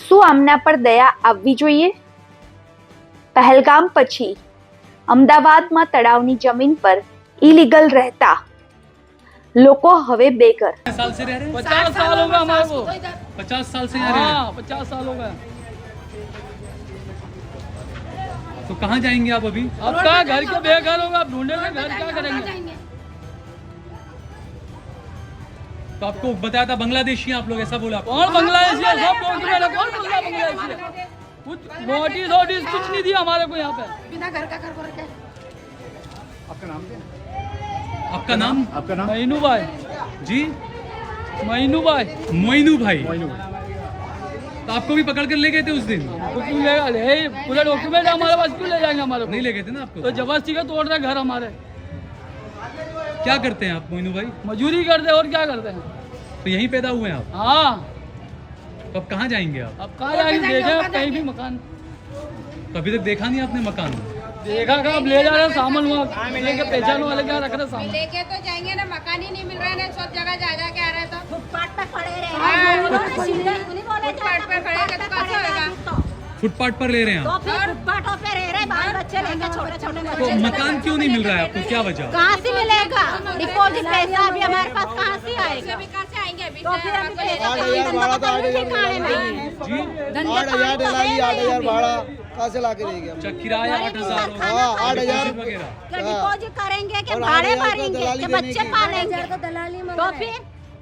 શું આમના પર દયા આવવી જોઈએ? પહેલગામ પછી અમદાવાદમાં તળાવની જમીન પર ઇલીગલ રહેતા લોકો હવે બેઘર। साल से रह रहे हैं? 50 साल हो गए हमारे को। 50 साल से यहाँ रह रहे हाँ 50 साल हो गए। हैं। तो कहाँ जाएंगे आप अभी? अब क्या घर के बेघर होगा, अब ढूंढेंगे घर, क्या करेंगे? तो आपको बताया था बांग्लादेशी हैं आप लोग, ऐसा बोला आपको? कौन बांग्लादेशी है? सब डॉक्यूमेंट है, कौन बोलता बांग्लादेशी है? कुछ नोटिस वोटिस कुछ नहीं दिया हमारे को यहाँ पे। बिना घर का घर को रखे। आपका नाम? आपका नाम? महीनू भाई। जी महीनू भाई। मोइनू भाई। तो आपको भी पकड़ कर ले गए थे उस दिन? कुछ नहीं लेगा, ले पूरा डॉक्यूमेंट हमारे पास, क्यों ले जाएंगे हमारे को? नहीं ले गए थे ना आपको? तो जबरदस्ती का तोड़ रहे घर हमारे। क्या करते हैं आप मोइनू भाई? मजदूरी करते हैं और क्या करते हैं। तो यहीं पैदा हुए हैं आप? हाँ तो अब कहाँ जाएंगे आप? अब कहाँ जाएंगे, देखे अब कहीं भी मकान तो अभी तक देखा नहीं आपने मकान? देखा का, अब ले जा रहे हैं सामान, वहाँ लेके पहचान वाले क्या रख रहे सामान। लेके तो जाएंगे ना, मकान ही नहीं मिल रहा है ना, सब जगह जा जा के आ रहे हैं। तो फुटपाथ पे खड़े फुटपाथ पे खड़े हैं, तो कैसे होगा? फुटपाथ पर ले रहे हैं तो आप? फिर फुटपाथों पे रह रहे बाल बच्चे लेके, छोटे छोटे तो बच्चे। मकान क्यों नहीं मिल रहा है आपको, क्या वजह? कहाँ से मिलेगा? डिपॉजिट पैसा अभी हमारे पास कहाँ से आएगा? अभी कहाँ से आएंगे? अभी तो फिर अभी पैसा 8,000 भाड़ा तो 8,000 ठिकाने नहीं है। जी 8,000 दलाली, 8,000 भाड़ा कहाँ से ला के देंगे? अच्छा, किराया 8,000 हाँ 8,000 वगैरह। क्या डिपॉजिट करेंगे कि और भाड़े 8,000 भरेंगे दलाली कि देने बच्चे की। पालेंगे? तो फिर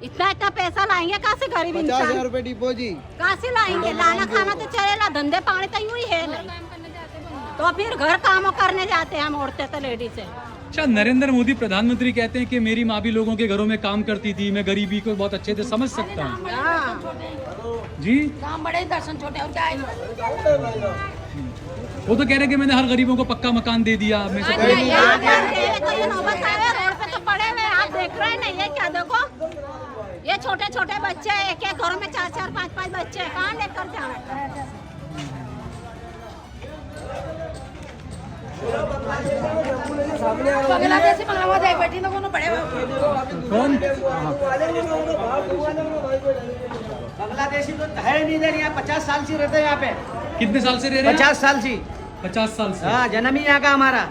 इतना इतना पैसा लाएंगे कहाँ से? गरीब 50,000 इंसान रुपए डिपोजिट। कहाँ से लाएंगे? लाना खाना तो चलेगा, धंधे पानी तो यूं ही है नहीं। तो फिर घर काम करने जाते हैं हम औरतें तो, लेडीज है। अच्छा, नरेंद्र मोदी प्रधानमंत्री कहते हैं कि मेरी माँ भी लोगों के घरों में काम करती थी, मैं गरीबी को बहुत अच्छे से समझ सकता हूँ। हाँ जी काम बड़े दर्शन छोटे, और क्या है? वो तो कह रहे हैं कि मैंने हर गरीबों को पक्का मकान दे दिया। मैं सब यहाँ पे तो ये नौबत आए हुए, रोड पे तो पड़े हुए, आप देख रहे हैं ना, ये क्या देखो, ये छोटे छोटे बच्चे हैं, एक एक घरों में 4-4 5-5 बच्चे हैं, कहाँ लेकर जाए? बांग्लादेशी बांग्लादेश बैठी तो कोनो बड़े कौन? बांग्लादेशी तो है नहीं इधर, यहाँ 50 साल से रहते हैं यहाँ पे। कितने साल से रह रहे हैं? 50 साल से। 50 साल से। हाँ जन्म ही यहाँ का हमारा।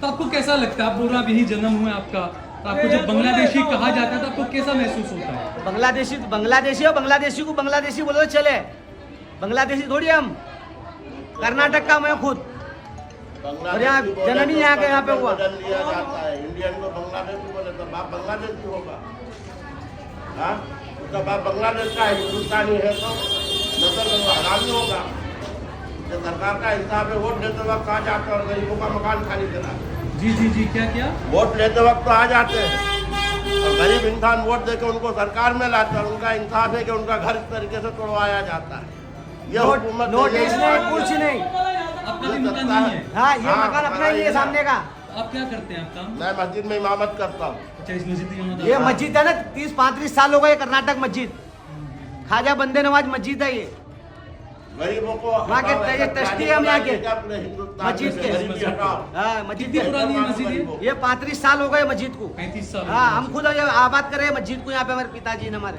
तो आपको कैसा लगता है? आप बोल रहे हैं अब यही जन्म हुआ है आपका, तो आपको जब बांग्लादेशी कहा जाता है तो आपको कैसा महसूस होता है? बांग्लादेशी तो बांग्लादेशी हो, बांग्लादेशी को बांग्लादेशी बोलो तो चले, बांग्लादेशी थोड़ी हम। कर्नाटक का मैं खुद, और यहाँ जन्म ही यहाँ के यहाँ पे हुआ। लिया जाता है। इंडियन को बांग्लादेशी बोले तो बाप बांग्लादेशी होगा। हाँ, उसका बाप बांग्लादेश का है, हिंदुस्तानी है तो नजर में हरामी होगा। जो सरकार का हिसाब है, वोट लेते वक्त आ जाते हैं और गरीबों का मकान खाली करा। जी जी जी, क्या क्या? वोट लेते वक्त तो आ जाते हैं और गरीब इंसान वोट देकर उनको सरकार में लाता है। उनका इंसाफ है कि उनका घर इस तरीके से तोड़वाया जाता है। ये हुकूमत नोटिस नहीं, कुछ नहीं। आपका भी मकान नहीं है? हाँ ये मकान अपना ही है सामने का। आप क्या करते हैं आप काम? मैं मस्जिद में इमामत करता हूँ। अच्छा, इस मस्जिद में इमामत ये आप- मस्जिद है ना, 30-35 साल हो गए, कर्नाटक मस्जिद, ख्वाजा बंदे नवाज मस्जिद है ये। गरीबों को वहाँ के ट्रस्टी है हम यहाँ के। मस्जिद के। हाँ मस्जिद कितनी के। पुरानी है मस्जिद ये? ये 35 साल हो गए मस्जिद को। 35 साल। हाँ हम खुद ये आबाद करे मस्जिद को, यहाँ पे हमारे पिताजी ने हमारे।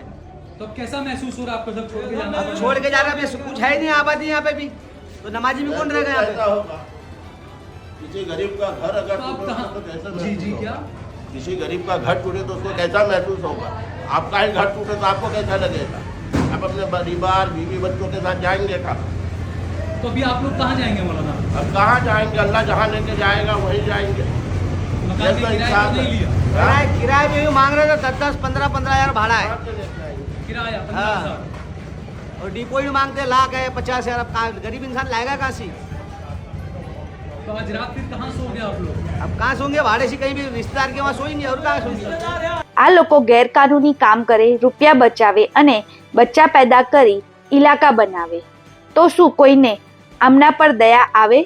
तो अब कैसा महसूस हो रहा है आपको जब छोड़ के जाना अब पड़ा? छोड़ के जा रहे हैं, कुछ है ही नहीं आबादी यहाँ पे भी, तो नमाजी भी कौन रहेगा यहाँ ऐसा पे? होगा किसी गरीब का घर अगर तो आप टूटे कहाँ? तो कैसा जी जी, महसूस क्या? होगा? किसी गरीब का घर टूटे तो उसको कैसा महसूस होगा? आपका ही घर टूटे तो आपको कैसा लगेगा? आप अपने परिवार बीवी बच्चों के साथ जाएंगे कहाँ? तो अभी आप लोग कहाँ जाएंगे मौलाना? अब कहाँ जाएंगे? अल्लाह जहाँ लेके जाएगा वहीं जाएंगे। मकान की किराया तो नहीं लिया? किराए में भी मांग रहे थे 10-10, 15-15 हजार भाड़ा है। कहाँ से लेके आएंगे? किराया हाँ। 15,000। और डिपोजिट मांगते लाख है, 50,000। अब कहाँ गरीब इंसान लाएगा कहाँ से? तो आज रात फिर कहाँ सो गए आप लोग? अब कहाँ सोएंगे? भाड़े से कहीं भी रिश्तेदार के वहाँ सोएंगे, और कहाँ सोएंगे? આ લોકો ગેરકાનૂની કામ કરે, રૂપિયા બચાવે અને બચ્ચા પેદા કરી ઇલાકા બનાવે, તો શું કોઈને આમના પર દયા આવે?